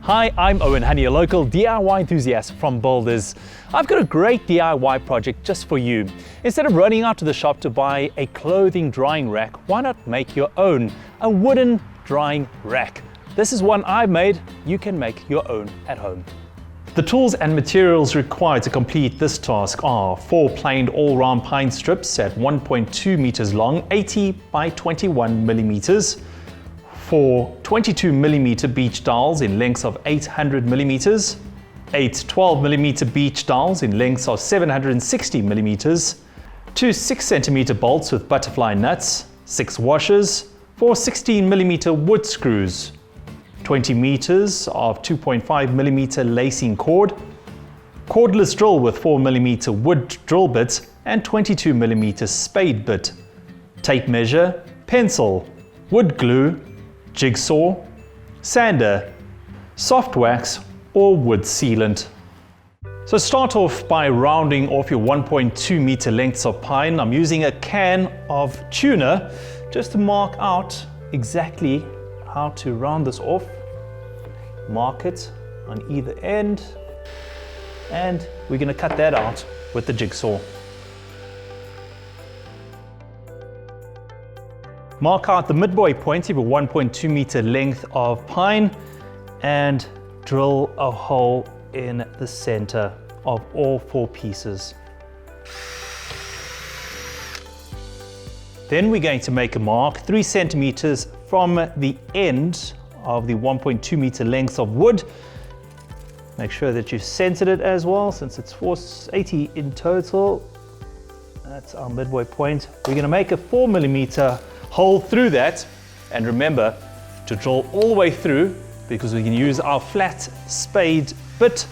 Hi, I'm Owen Honey, a local DIY enthusiast from Boulders. I've got a great DIY project just for you. Instead of running out to the shop to buy a clothing drying rack, why not make your own, a wooden drying rack? This is one I've made. You can make your own at home. The tools and materials required to complete this task are 4 planed all-round pine strips at 1.2 meters long, 80 by 21 millimeters. 4 22mm beech dowels in lengths of 800mm, 8 12mm beech dowels in lengths of 760mm, 2 6cm bolts with butterfly nuts, 6 washers, 4 16mm wood screws, 20 meters of 2.5mm lacing cord, cordless drill with 4mm wood drill bit and 22mm spade bit, tape measure, pencil, wood glue, jigsaw, sander, soft wax or wood sealant. So start off by rounding off your 1.2 meter lengths of pine. I'm using a can of tuna just to mark out exactly how to round this off. Mark it on either end and we're going to cut that out with the jigsaw. Mark out the midway point of a 1.2 meter length of pine and drill a hole in the center of all 4 pieces. Then we're going to make a mark 3 centimeters from the end of the 1.2 meter length of wood. Make sure that you've centered it as well, since it's 480 in total. That's our midway point. We're going to make a 4mm hole through that, and remember to drill all the way through because we can use our flat spade bit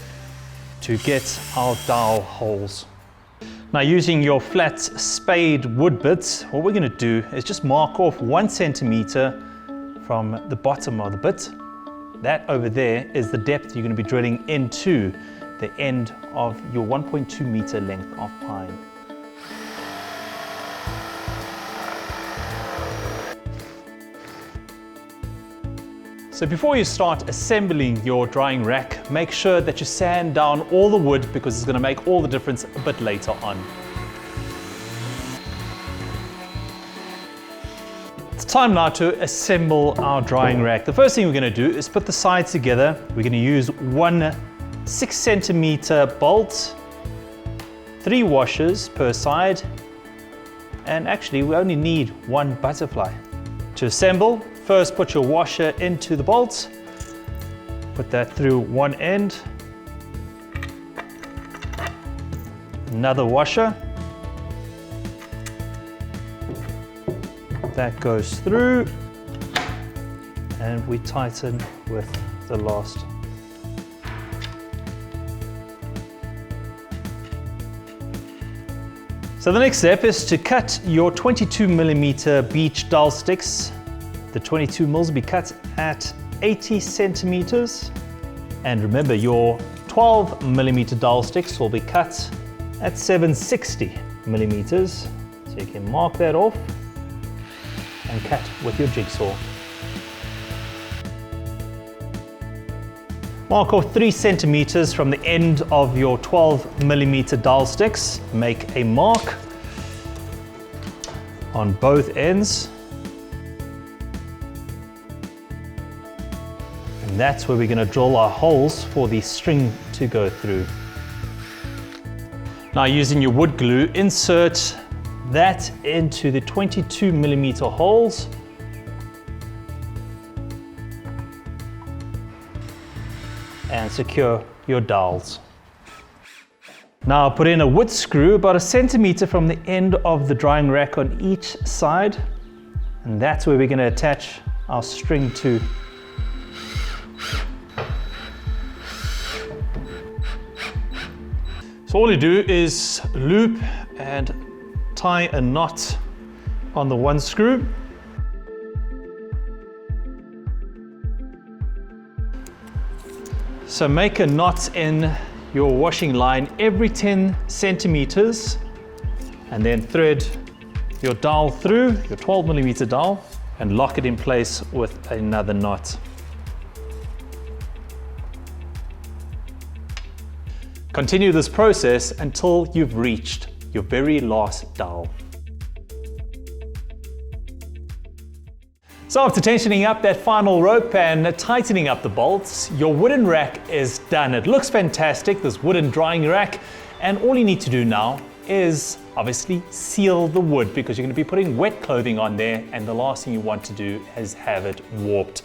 to get our dowel holes. Now, using your flat spade wood bit, what we're going to do is just mark off 1 centimeter from the bottom of the bit. That over there is the depth you're going to be drilling into the end of your 1.2 meter length of pine. So before you start assembling your drying rack, make sure that you sand down all the wood because it's going to make all the difference a bit later on. It's time now to assemble our drying rack. The first thing we're going to do is put the sides together. We're going to use 1 6cm bolt, 3 washers per side, and actually we only need 1 butterfly. To assemble, first put your washer into the bolt, put that through one end, another washer, that goes through, and we tighten with the last. So the next step is to cut your 22mm beech dowel sticks. The 22 mils will be cut at 80 centimeters. And remember, your 12mm dowel sticks will be cut at 760 millimeters. So you can mark that off and cut with your jigsaw. Mark off 3 centimeters from the end of your 12mm dowel sticks. Make a mark on both ends. And that's where we're going to drill our holes for the string to go through. Now, using your wood glue, insert that into the 22mm holes. And secure your dowels. Now put in a wood screw about 1 centimeter from the end of the drying rack on each side, and that's where we're going to attach our string to. So all you do is loop and tie a knot on the one screw. So make a knot in your washing line every 10 centimeters and then thread your dowel through, your 12mm dowel, and lock it in place with another knot. Continue this process until you've reached your very last dowel. So after tensioning up that final rope and tightening up the bolts, your wooden rack is done. It looks fantastic, this wooden drying rack, and all you need to do now is obviously seal the wood, because you're going to be putting wet clothing on there, and the last thing you want to do is have it warped.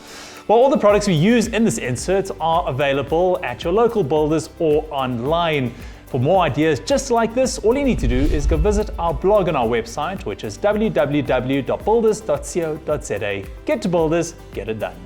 Well, all the products we use in this insert are available at your local builders or online. For more ideas just like this, all you need to do is go visit our blog on our website, which is www.builders.co.za. Get to Builders, get it done.